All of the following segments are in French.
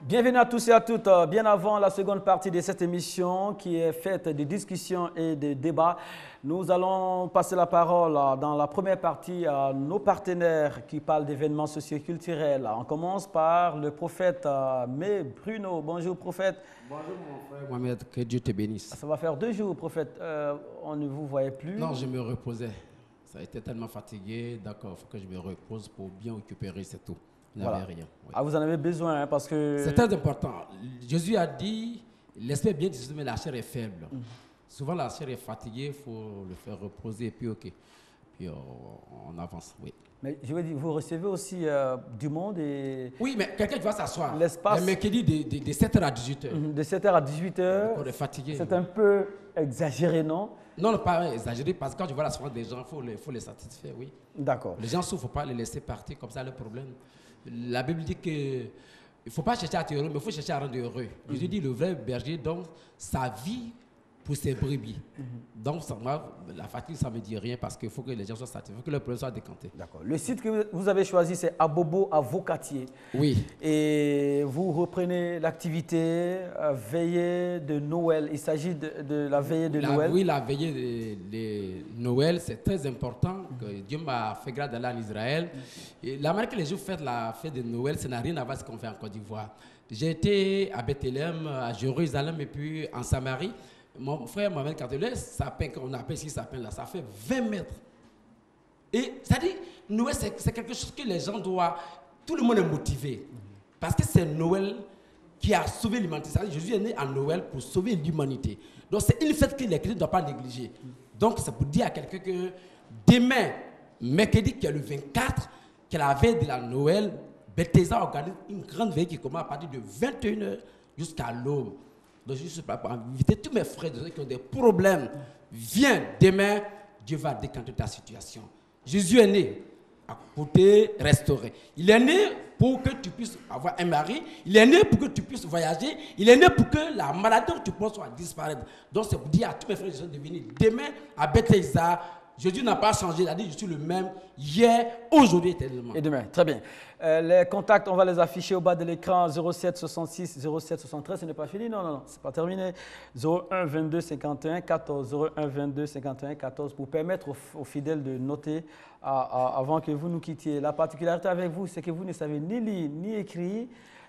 Bienvenue à tous et à toutes. Bien avant la seconde partie de cette émission qui est faite de discussions et de débats, nous allons passer la parole dans la première partie à nos partenaires qui parlent d'événements socioculturels. On commence par le prophète May Bruno. Bonjour prophète. Bonjour mon frère Mohamed, que Dieu te bénisse. Ça va faire 2 jours prophète, on ne vous voyait plus. Non, je me reposais. Ça a été tellement fatigué, d'accord, il faut que je me repose pour bien récupérer, c'est tout. Il n'y avait rien. Oui. Ah, vous en avez besoin parce que... C'est très important. Jésus a dit, l'esprit est bien disposé, mais la chair est faible. Souvent la chair est fatiguée, il faut le faire reposer et puis ok. Puis on avance, oui. Mais je veux dire, vous recevez aussi du monde et... Oui, mais quelqu'un qui va s'asseoir. L'espace... Le mercredi de 7h à 18h. De 7h à 18h. On est fatigué. C'est un peu exagéré, non? Non, pas exagéré, parce que quand je vois la souffrance des gens, il faut les satisfaire, oui. D'accord. Les gens souffrent, il ne faut pas les laisser partir comme ça, le problème. La Bible dit qu'il ne faut pas chercher à être heureux, mais il faut chercher à rendre heureux. Jésus dit le vrai berger donne sa vie pour ses brebis. Donc, la fatigue, ça ne me dit rien parce qu'il faut que les gens soient satisfaits, il faut que le problème soit décanté. D'accord. Le site que vous avez choisi, c'est Abobo à Vaucatier. Oui. Et vous reprenez l'activité veillée de Noël. Il s'agit de la veillée de Noël. Oui, la veillée de Noël, c'est très important. Que Dieu m'a fait grâce d'aller en Israël. Et la manière que les gens fêtent la fête de Noël, ça n'a rien à voir avec ce qu'on fait en Côte d'Ivoire. J'ai été à Bethléem, à Jérusalem et puis en Samarie. Mon frère Mohamed Cartelet, sapin, qu'on appelle ici sapin là, ça fait 20 mètres. Et ça dit, Noël, c'est quelque chose que les gens doivent... Tout le monde est motivé. Parce que c'est Noël qui a sauvé l'humanité. Jésus est né en Noël pour sauver l'humanité. Donc c'est une fête que les chrétiens ne doivent pas négliger. Donc c'est pour dire à quelqu'un que demain, mercredi, qui est le 24, qui est la veille de la Noël, Bethesda organise une grande veille qui commence à partir de 21h jusqu'à l'aube. Donc je suis là pour inviter tous mes frères qui ont des problèmes. Viens demain, Dieu va décanter ta situation. Jésus est né à côté restauré. Il est né pour que tu puisses avoir un mari. Il est né pour que tu puisses voyager. Il est né pour que la maladie que tu penses soit disparaître. Donc c'est pour dire à tous mes frères de venir demain à Bethesda. Jésus n'a pas changé, il a dit je suis le même hier, aujourd'hui, éternellement. Et demain, très bien. Les contacts, on va les afficher au bas de l'écran, 07 66 07 73, ce n'est pas fini, non, c'est pas terminé. 01 22 51 14, 01 22 51 14, pour permettre aux fidèles de noter avant que vous nous quittiez. La particularité avec vous, c'est que vous ne savez ni lire ni écrire,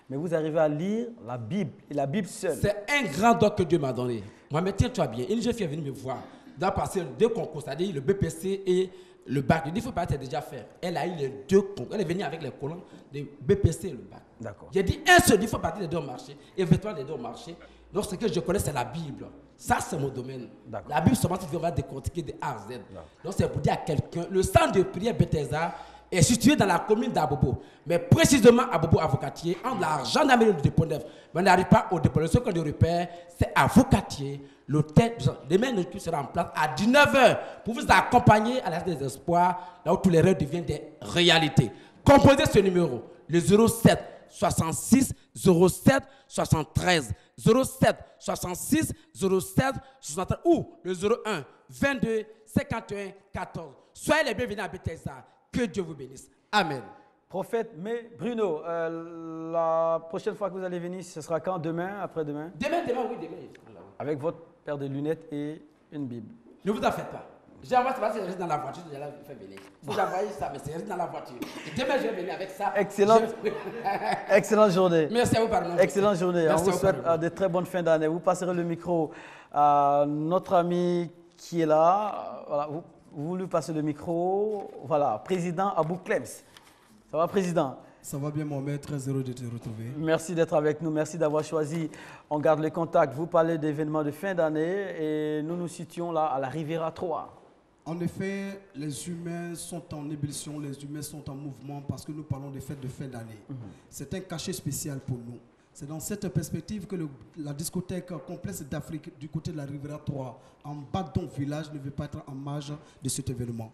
mais vous arrivez à lire la Bible, et la Bible seule. C'est un grand don que Dieu m'a donné. Moi, mais tiens-toi bien, une jeune fille est venue me voir. Doit passer 2 concours, c'est-à-dire le BPC et le bac. Je dis, il faut pas être déjà faire. Elle a eu les 2 concours. Elle est venue avec les colons de BPC et le bac. D'accord. J'ai dit, un seul, il faut partir des 2 au marché. Éventuellement, les 2 au marché. Donc, ce que je connais, c'est la Bible. Ça, c'est mon domaine. La Bible, seulement, tu vas décortiquer de A à Z. Donc, c'est pour dire à quelqu'un, le centre de prière Bethesda est situé dans la commune d'Abobo. Mais précisément, Abobo à Vaucatier, entre la gendarmerie du dépôt neuf. Mais on n'arrive pas au dépôt neuf. Ce qu'on repère, c'est à Vaucatier. L'hôtel, demain, notre sera en place à 19h pour vous accompagner à la des espoirs, là où tous les rêves deviennent des réalités. Composez ce numéro, le 07 66 07 73 07 66 07 73 ou le 01 22 51 14. Soyez les bienvenus à Bethesda. Que Dieu vous bénisse. Amen. Prophète, mais Bruno, la prochaine fois que vous allez venir, ce sera quand? Demain, après-demain? Demain, oui, demain. Avec votre paire de lunettes et une Bible. Ne vous en faites pas. J'ai envoyé ça, c'est dans la voiture, je l'ai fait venir. Vous envoyez ça, mais c'est dans la voiture. Et demain, je vais venir avec ça. Excellente journée. Merci à vous, pardon. Excellente journée. Merci. On vous souhaite de très bonnes fins d'année. Vous passerez le micro à notre ami qui est là. Voilà, vous lui passez le micro. Voilà, président Abou Clems. Ça va, président? Ça va bien, Mohamed, très heureux de te retrouver. Merci d'être avec nous, merci d'avoir choisi. On garde les contacts. Vous parlez d'événements de fin d'année et nous nous situons là à la Riviera 3. En effet, les humains sont en ébullition, les humains sont en mouvement parce que nous parlons des fêtes de fin d'année. C'est un cachet spécial pour nous. C'est dans cette perspective que la discothèque complexe d'Afrique du côté de la Riviera 3, en Badon village, ne veut pas être en marge de cet événement.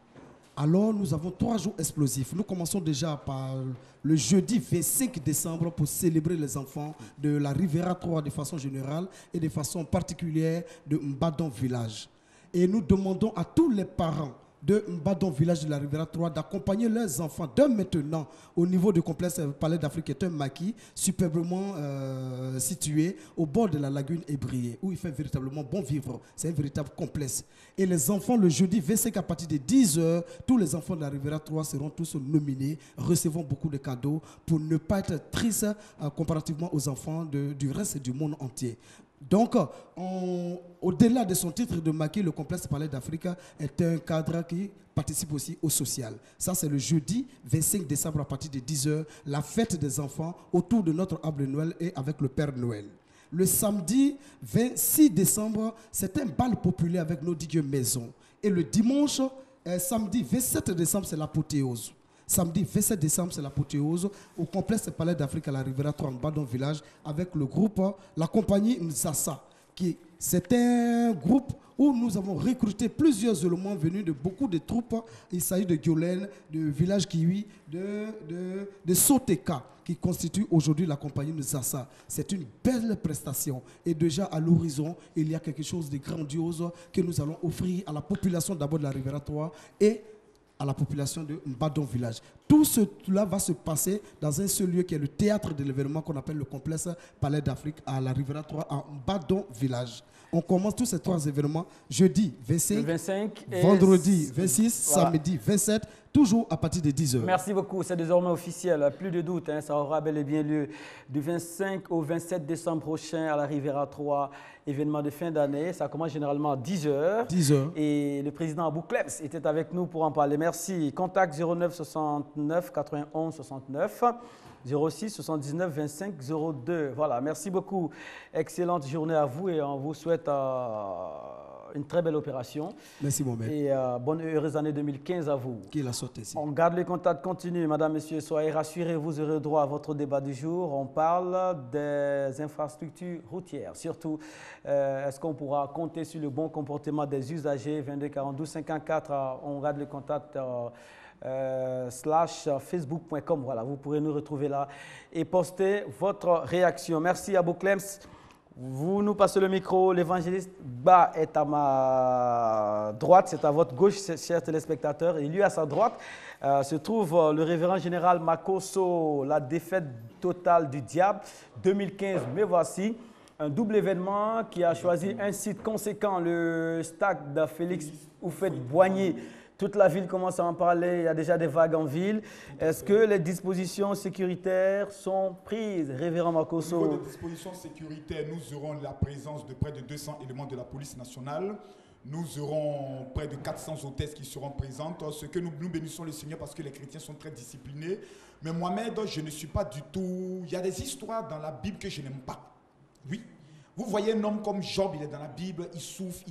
Alors, nous avons 3 jours explosifs. Nous commençons déjà par le jeudi 25 décembre pour célébrer les enfants de la Riviera 3 de façon générale et de façon particulière de Mbadon Village. Et nous demandons à tous les parents de Mbadon, village de la Riviera 3, d'accompagner leurs enfants dès maintenant au niveau du complexe Palais d'Afrique, qui est un maquis superbement situé au bord de la lagune Ébrié, où il fait véritablement bon vivre. C'est un véritable complexe. Et les enfants, le jeudi 25 à partir de 10h, tous les enfants de la Riviera 3 seront tous nominés, recevront beaucoup de cadeaux pour ne pas être tristes comparativement aux enfants du reste du monde entier. Donc, au-delà de son titre de maquis, le complexe Palais d'Afrique est un cadre qui participe aussi au social. Ça, c'est le jeudi 25 décembre à partir de 10h, la fête des enfants autour de notre arbre de Noël et avec le Père Noël. Le samedi 26 décembre, c'est un bal populaire avec nos digues maison. Et le dimanche, samedi 27 décembre, c'est l'apothéose. Samedi 27 décembre, c'est l'apothéose au complexe Palais d'Afrique à la Riviera 3 en Badon village avec le groupe, la compagnie Nsassa. C'est un groupe où nous avons recruté plusieurs éléments venus de beaucoup de troupes. Il s'agit de Gyolène, de Village Kiwi, de Soteka, qui constitue aujourd'hui la compagnie Nsassa. C'est une belle prestation. Et déjà à l'horizon, il y a quelque chose de grandiose que nous allons offrir à la population d'abord de la Riviera 3 et à la population de Mbadon village. Tout cela va se passer dans un seul lieu qui est le théâtre de l'événement qu'on appelle le complexe Palais d'Afrique à la Riviera 3 à Mbadon village. On commence tous ces trois événements jeudi 25 vendredi 26, voilà. Samedi 27, toujours à partir de 10h. Merci beaucoup, c'est désormais officiel, plus de doute, hein, ça aura bel et bien lieu du 25 au 27 décembre prochain à la Riviera 3, événement de fin d'année. Ça commence généralement à 10h. 10h. Et le président Abou Klebs était avec nous pour en parler. Merci. Contact 09 69 91 69 06 79 25 02. Voilà, merci beaucoup. Excellente journée à vous et on vous souhaite une très belle opération. Merci Mohamed. Et bonne et heureuse année 2015 à vous. Qui l'a sauté ici. On garde le contact continu, madame, messieurs. Soyez rassurés, vous aurez droit à votre débat du jour. On parle des infrastructures routières. Surtout, est-ce qu'on pourra compter sur le bon comportement des usagers? 22 42 54, on garde le contact /facebook.com. Voilà, vous pourrez nous retrouver là et poster votre réaction. Merci à Abou Klebs. Vous nous passez le micro. L'évangéliste Ba est à ma droite, c'est à votre gauche, chers téléspectateurs. Et lui, à sa droite, se trouve le révérend général Makosso, la défaite totale du diable 2015. Mais voici un double événement qui a choisi un site conséquent, le stade de Félix Houphouët-Boigny. Toute la ville commence à en parler, il y a déjà des vagues en ville. Est-ce que les dispositions sécuritaires sont prises, révérend Makosso? Au niveau des dispositions sécuritaires, nous aurons la présence de près de 200 éléments de la police nationale. Nous aurons près de 400 hôtesses qui seront présentes. Ce que nous bénissons le Seigneur parce que les chrétiens sont très disciplinés. Mais Mohamed, je ne suis pas du tout... Il y a des histoires dans la Bible que je n'aime pas. Oui. Vous voyez un homme comme Job, il est dans la Bible, il souffre,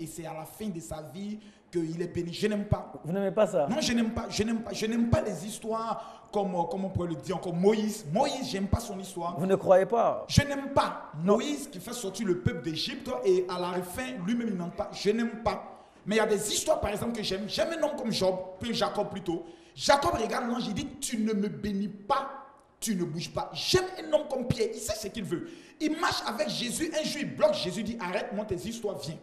et c'est à la fin de sa vie qu'il est béni. Je n'aime pas. Vous n'aimez pas ça? Non, je n'aime pas. Je n'aime pas les histoires comme on pourrait le dire, comme Moïse. Moïse, j'aime pas son histoire. Vous ne croyez pas? Je n'aime pas. Moïse qui fait sortir le peuple d'Égypte et à la fin, lui-même, il n'aime pas. Je n'aime pas. Mais il y a des histoires, par exemple, que j'aime. J'aime un homme comme Job, puis Jacob plutôt. Jacob regarde l'ange, il dit, tu ne me bénis pas. Tu ne bouges pas. J'aime un homme comme Pierre, il sait ce qu'il veut. Il marche avec Jésus, un jour il bloque Jésus, dit arrête-moi tes histoires, viens.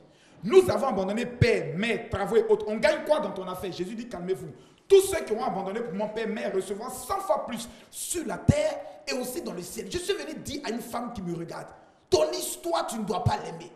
Nous avons abandonné père, mère, travaux et autres. On gagne quoi dans ton affaire? Jésus dit calmez-vous. Tous ceux qui ont abandonné pour mon père, mère recevront 100 fois plus sur la terre et aussi dans le ciel. Je suis venu dire à une femme qui me regarde, ton histoire tu ne dois pas l'aimer.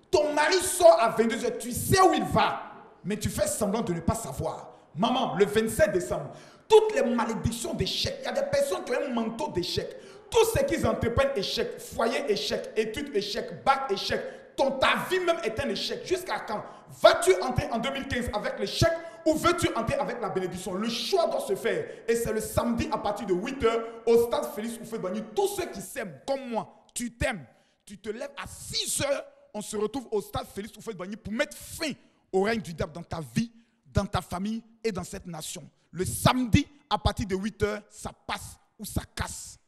Ton mari sort à 22h, tu sais où il va, mais tu fais semblant de ne pas savoir. Maman, le 27 décembre, toutes les malédictions d'échec, il y a des personnes qui ont un manteau d'échec. Tout ce qu'ils entreprennent, échec. Foyer, échec. Études, échec. Bac, échec. Ta vie même est un échec. Jusqu'à quand? Vas-tu entrer en 2015 avec l'échec ou veux-tu entrer avec la bénédiction? Le choix doit se faire. Et c'est le samedi à partir de 8h au stade Félix Houphouët-Boigny. Tous ceux qui s'aiment comme moi, tu t'aimes. Tu te lèves à 6h. On se retrouve au stade Félix Houphouët-Boigny pour mettre fin au règne du diable dans ta vie, dans ta famille et dans cette nation. Le samedi, à partir de 8h, ça passe ou ça casse.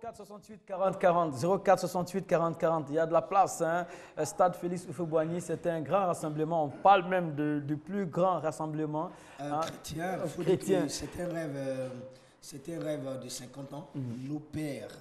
04 68 40 40, 04 68 40 40, il y a de la place. Hein? Stade Félix Houphouët-Boigny, c'est un grand rassemblement. On parle même du plus grand rassemblement. Chrétien, c'est un rêve de 50 ans. Nos pères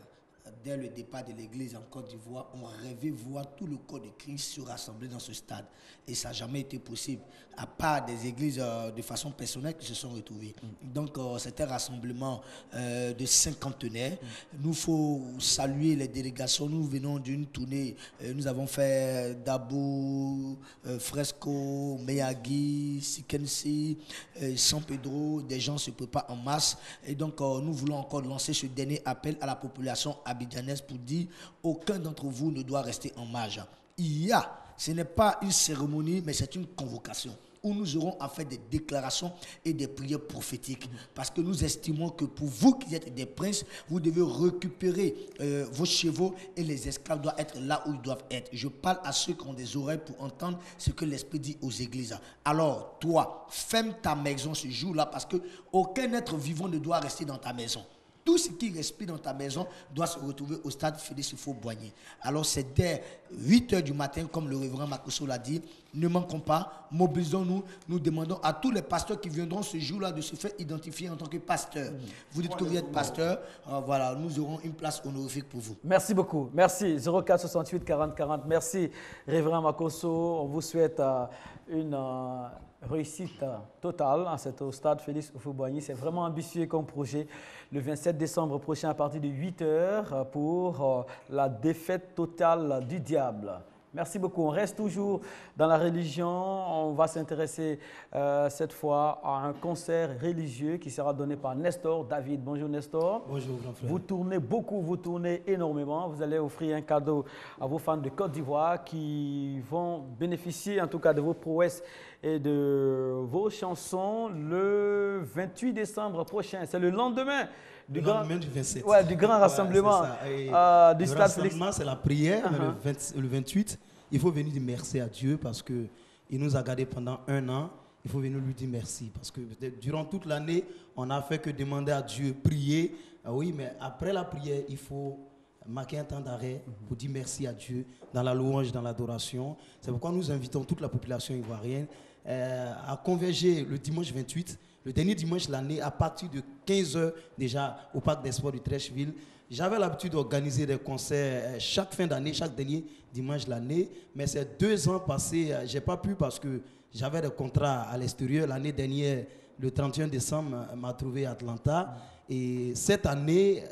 dès le départ de l'église en Côte d'Ivoire, ont rêvé voir tout le corps de Christ se rassembler dans ce stade. Et ça n'a jamais été possible, à part des églises de façon personnelle qui se sont retrouvées. Donc, c'est un rassemblement de cinquantenaires. Nous, il faut saluer les délégations. Nous venons d'une tournée. Nous avons fait Dabo, Fresco, Meyagi, Sikensi, San Pedro. Des gens se préparent en masse. Et donc, nous voulons encore lancer ce dernier appel à la population abidjanaise pour dire aucun d'entre vous ne doit rester en marge. Ce n'est pas une cérémonie, mais c'est une convocation où nous aurons à faire des déclarations et des prières prophétiques. Parce que nous estimons que pour vous qui êtes des princes, vous devez récupérer vos chevaux et les esclaves doivent être là où ils doivent être. Je parle à ceux qui ont des oreilles pour entendre ce que l'Esprit dit aux églises. Alors, toi, ferme ta maison ce jour-là parce qu'aucun être vivant ne doit rester dans ta maison. Tout ce qui respire dans ta maison doit se retrouver au stade Félix Houphouët-Boigny. Alors c'est dès 8h du matin, comme le révérend Makosso l'a dit, ne manquons pas, mobilisons-nous, nous demandons à tous les pasteurs qui viendront ce jour-là de se faire identifier en tant que pasteurs. Vous dites que vous êtes pasteur, voilà, nous aurons une place honorifique pour vous. Merci beaucoup. Merci. 04 68 40 40. Merci, révérend Makosso. On vous souhaite une réussite totale au stade Félix Houphouët-Boigny. C'est vraiment ambitieux comme projet. Le 27 décembre prochain à partir de 8h pour la défaite totale du diable. Merci beaucoup. On reste toujours dans la religion. On va s'intéresser cette fois à un concert religieux qui sera donné par Nestor David. Bonjour Nestor. Bonjour grand frère. Vous tournez beaucoup, vous tournez énormément. Vous allez offrir un cadeau à vos fans de Côte d'Ivoire qui vont bénéficier en tout cas de vos prouesses et de vos chansons le 28 décembre prochain. C'est le lendemain du grand rassemblement du Stade Félix. Le rassemblement, c'est la prière, mais le 28, il faut venir dire merci à Dieu parce qu'il nous a gardés pendant 1 an. Il faut venir lui dire merci parce que durant toute l'année, on n'a fait que demander à Dieu, prier. Oui, mais après la prière, il faut marquer un temps d'arrêt pour dire merci à Dieu dans la louange, dans l'adoration. C'est pourquoi nous invitons toute la population ivoirienne à converger le dimanche 28, le dernier dimanche de l'année, à partir de 15h déjà au Parc des Sports de Trècheville. J'avais l'habitude d'organiser des concerts chaque fin d'année, chaque dernier dimanche de l'année, mais ces 2 ans passés, je n'ai pas pu parce que j'avais des contrats à l'extérieur. L'année dernière, le 31 décembre, m'a trouvé à Atlanta. Et cette année,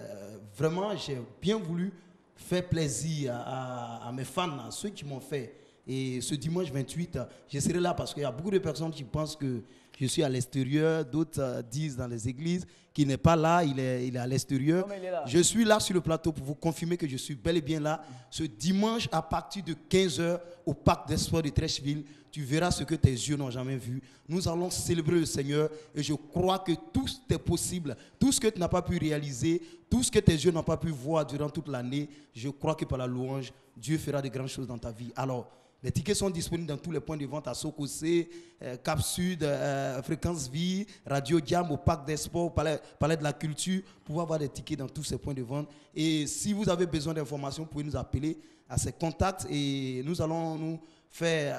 vraiment, j'ai bien voulu faire plaisir à mes fans, à ceux qui m'ont fait. Et ce dimanche 28, je serai là parce qu'il y a beaucoup de personnes qui pensent que je suis à l'extérieur. D'autres disent dans les églises qu'il n'est pas là, il est à l'extérieur. Je suis là sur le plateau pour vous confirmer que je suis bel et bien là. Ce dimanche, à partir de 15h, au Parc des Sports de Trècheville, tu verras ce que tes yeux n'ont jamais vu. Nous allons célébrer le Seigneur et je crois que tout est possible. Tout ce que tu n'as pas pu réaliser, tout ce que tes yeux n'ont pas pu voir durant toute l'année, je crois que par la louange, Dieu fera de grandes choses dans ta vie. Alors, les tickets sont disponibles dans tous les points de vente à Sokosé, Cap Sud, Fréquence Vie, Radio Diam, au Parc des Sports, Palais de la Culture, pour pouvoir avoir des tickets dans tous ces points de vente. Et si vous avez besoin d'informations, vous pouvez nous appeler à ces contacts et nous allons nous faire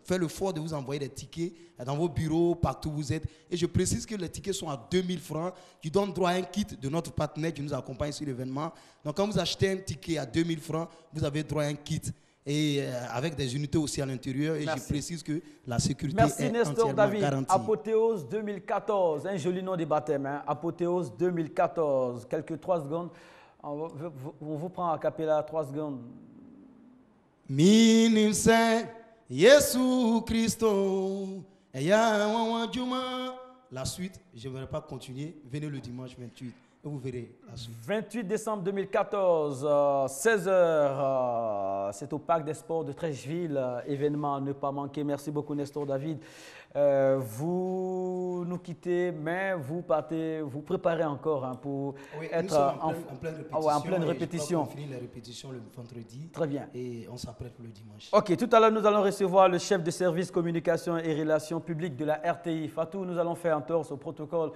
l'effort de vous envoyer des tickets dans vos bureaux, partout où vous êtes. Et je précise que les tickets sont à 2000 francs, qui donnent droit à un kit de notre partenaire qui nous accompagne sur l'événement. Donc quand vous achetez un ticket à 2000 francs, vous avez droit à un kit. Et avec des unités aussi à l'intérieur. Et je précise que la sécurité est Nestor entièrement David. garantie. Apothéose 2014, un joli nom de baptême. Hein? Apothéose 2014. Quelques 3 secondes. On vous prend à cappella 3 secondes. Minim se Yesu Christo. La suite, je ne vais pas continuer. Venez le dimanche 28. Et vous verrez la suite. 28 décembre 2014, 16h, c'est au Parc des Sports de Trècheville, événement à ne pas manquer. Merci beaucoup Nestor David. Vous nous quittez, mais vous partez, vous préparez encore pour être en pleine répétition. On finit les répétitions le vendredi. Très bien. Et on s'apprête pour le dimanche. Ok, tout à l'heure nous allons recevoir le chef de service communication et relations publiques de la RTI. Fatou, nous allons faire un tour au protocole.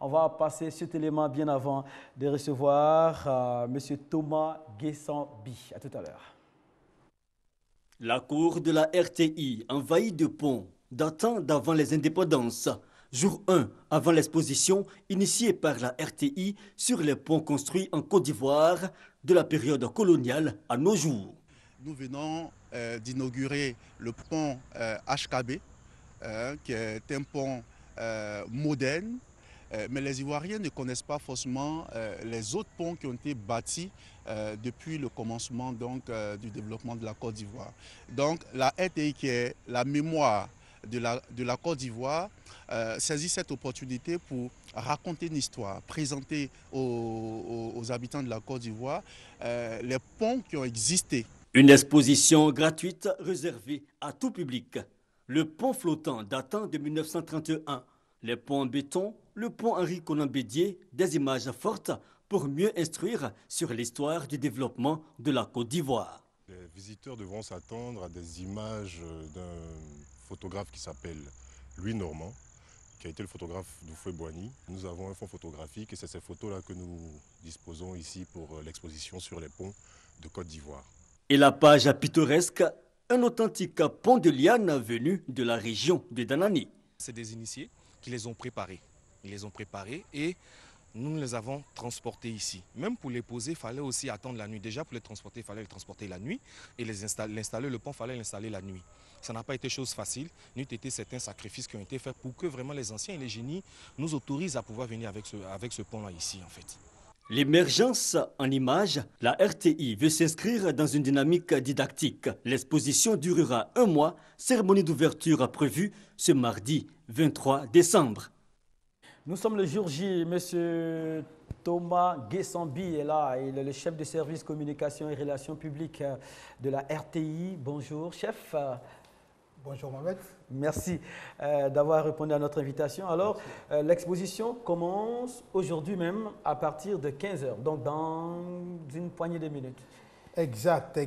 On va passer cet élément bien avant de recevoir M. Thomas Guessambi. À tout à l'heure. La cour de la RTI, envahie de ponts, datant d'avant les indépendances, Jour 1, avant l'exposition initiée par la RTI sur les ponts construits en Côte d'Ivoire de la période coloniale à nos jours. Nous venons d'inaugurer le pont HKB, qui est un pont moderne, mais les Ivoiriens ne connaissent pas forcément les autres ponts qui ont été bâtis depuis le commencement du développement de la Côte d'Ivoire. Donc la RTI, qui est la mémoire de la Côte d'Ivoire, saisit cette opportunité pour raconter une histoire, présenter aux habitants de la Côte d'Ivoire les ponts qui ont existé. Une exposition gratuite réservée à tout public. Le pont flottant datant de 1931, les ponts en béton, le pont Henri Konan Bédié, des images fortes pour mieux instruire sur l'histoire du développement de la Côte d'Ivoire. Les visiteurs devront s'attendre à des images d'un photographe qui s'appelle Louis Normand, qui a été le photographe d'Oufoué-Boigny. Nous avons un fonds photographique et c'est ces photos-là que nous disposons ici pour l'exposition sur les ponts de Côte d'Ivoire. Et la page pittoresque, un authentique pont de liane venu de la région de Danani. C'est des initiés qui les ont préparés. Ils les ont préparés et nous les avons transportés ici. Même pour les poser, il fallait aussi attendre la nuit. Déjà pour les transporter, il fallait les transporter la nuit et l'installer, le pont, il fallait l'installer la nuit. Ça n'a pas été chose facile, n'eût été certains sacrifices qui ont été faits pour que vraiment les anciens et les génies nous autorisent à pouvoir venir avec ce pont-là ici en fait. L'émergence en images, la RTI veut s'inscrire dans une dynamique didactique. L'exposition durera 1 mois, cérémonie d'ouverture prévue ce mardi 23 décembre. Nous sommes le jour J, M. Thomas Guessambi est là, il est le chef de service communication et relations publiques de la RTI. Bonjour chef. Bonjour Mohamed. Merci d'avoir répondu à notre invitation. Alors, l'exposition commence aujourd'hui même à partir de 15h, donc dans une poignée de minutes. Exact.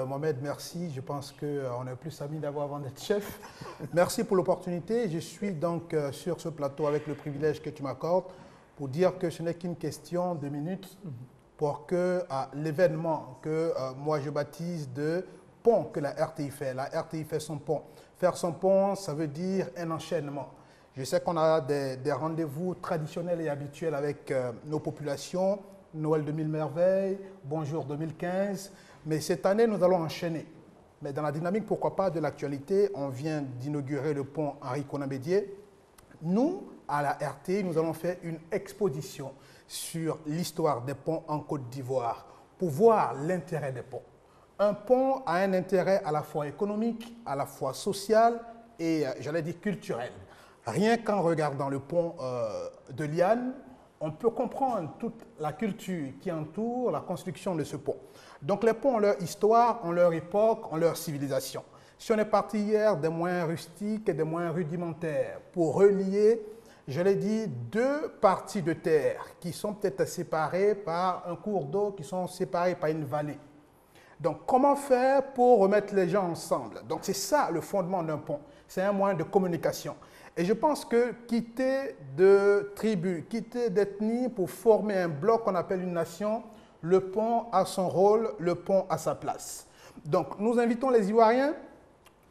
Mohamed, merci. Je pense qu'on est plus amis d'abord avant d'être chef. Merci pour l'opportunité. Je suis donc sur ce plateau avec le privilège que tu m'accordes pour dire que ce n'est qu'une question de minutes pour que l'événement que moi je baptise de pont que la RTI fait. La RTI fait son pont. Faire son pont, ça veut dire un enchaînement. Je sais qu'on a des rendez-vous traditionnels et habituels avec nos populations, Noël 2000 merveilles, Bonjour 2015, mais cette année, nous allons enchaîner. Mais dans la dynamique, pourquoi pas, de l'actualité, on vient d'inaugurer le pont Henri Konan Bédié. Nous, à la RTI, nous allons faire une exposition sur l'histoire des ponts en Côte d'Ivoire pour voir l'intérêt des ponts. Un pont a un intérêt à la fois économique, à la fois social et, j'allais dire, culturel. Rien qu'en regardant le pont de liane, on peut comprendre toute la culture qui entoure la construction de ce pont. Donc les ponts ont leur histoire, ont leur époque, ont leur civilisation. Si on est parti hier des moyens rustiques et des moyens rudimentaires pour relier, je l'ai dit, 2 parties de terre qui sont peut-être séparées par un cours d'eau, qui sont séparées par une vallée. Donc, comment faire pour remettre les gens ensemble? Donc, c'est ça le fondement d'un pont. C'est un moyen de communication. Et je pense que quitter de tribus, quitter d'ethnies pour former un bloc qu'on appelle une nation, le pont a son rôle, le pont a sa place. Donc, nous invitons les Ivoiriens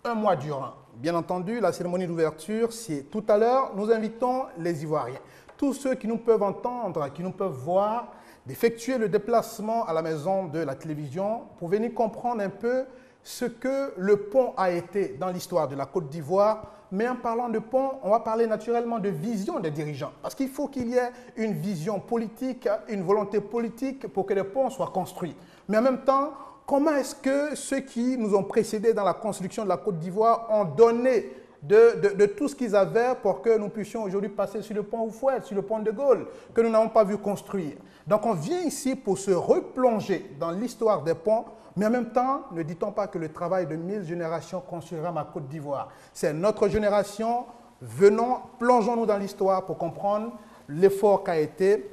1 mois durant. Bien entendu, la cérémonie d'ouverture, c'est tout à l'heure. Nous invitons les Ivoiriens. Tous ceux qui nous peuvent entendre, qui nous peuvent voir, d'effectuer le déplacement à la maison de la télévision pour venir comprendre un peu ce que le pont a été dans l'histoire de la Côte d'Ivoire. Mais en parlant de pont, on va parler naturellement de vision des dirigeants. Parce qu'il faut qu'il y ait une vision politique, une volonté politique pour que les ponts soient construits. Mais en même temps, comment est-ce que ceux qui nous ont précédés dans la construction de la Côte d'Ivoire ont donné de tout ce qu'ils avaient pour que nous puissions aujourd'hui passer sur le pont Houphouët, sur le pont de Gaulle, que nous n'avons pas vu construire. Donc on vient ici pour se replonger dans l'histoire des ponts, mais en même temps, ne dit-on pas que le travail de 1000 générations construira ma Côte d'Ivoire. C'est notre génération, venons, plongeons-nous dans l'histoire pour comprendre l'effort qu'a été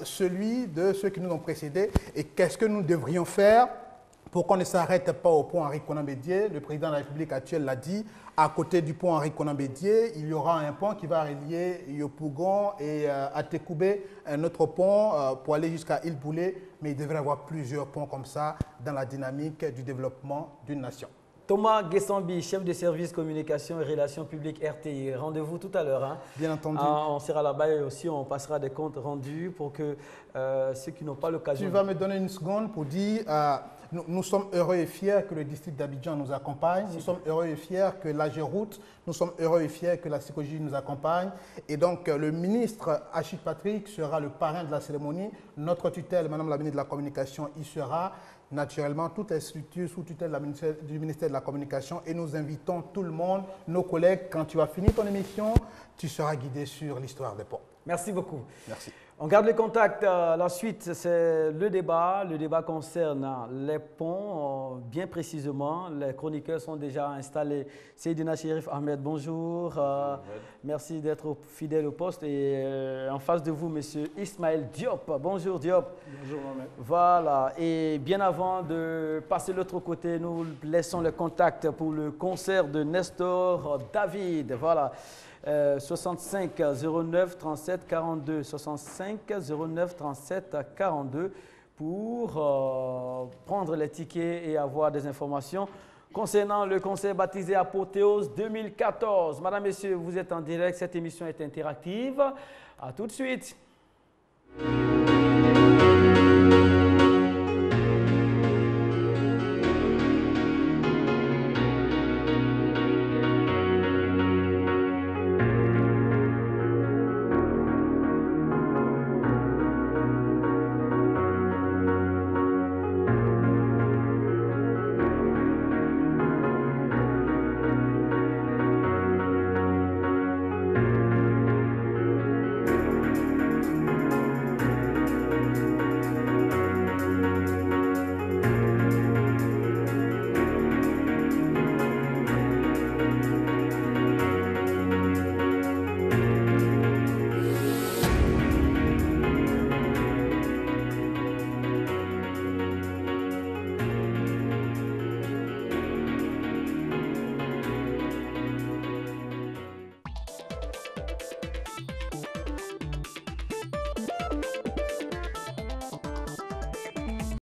celui de ceux qui nous ont précédés et qu'est-ce que nous devrions faire pour qu'on ne s'arrête pas au pont Henri Konan Bédié. Le président de la République actuelle l'a dit, à côté du pont Henri Konan Bédié, il y aura un pont qui va relier Yopougon et Atekoubé, un autre pont pour aller jusqu'à Île Boulé, mais il devrait y avoir plusieurs ponts comme ça dans la dynamique du développement d'une nation. Thomas Guessambi, chef de service communication et relations publiques RTI. Rendez-vous tout à l'heure. Hein. Bien entendu. On sera là-bas et aussi on passera des comptes rendus pour que ceux qui n'ont pas l'occasion... Tu vas me donner une seconde pour dire... Nous sommes heureux et fiers que le district d'Abidjan nous accompagne. Nous sommes heureux et fiers que l'AGEROUTE, nous sommes heureux et fiers que la CICOJ nous accompagne. Et donc, le ministre Achille Patrick sera le parrain de la cérémonie. Notre tutelle, Madame la ministre de la Communication, y sera. Naturellement, toutes les structures sous tutelle du ministère de la Communication. Et nous invitons tout le monde, nos collègues. Quand tu as fini ton émission, tu seras guidé sur l'histoire des ponts. Merci beaucoup. Merci. On garde le contact. La suite, c'est le débat. Le débat concerne les ponts, bien précisément. Les chroniqueurs sont déjà installés. Seydina Chérif Ahmed, bonjour. Merci d'être fidèle au poste. Et en face de vous, monsieur Ismaël Diop. Bonjour Diop. Bonjour Mohamed. Voilà. Et bien avant de passer de l'autre côté, nous laissons le contact pour le concert de Nestor David. Voilà. 65 09 37 42 65 09 37 42 pour prendre les tickets et avoir des informations concernant le concert baptisé Apothéose 2014. Madame, Messieurs, vous êtes en direct, cette émission est interactive. À tout de suite.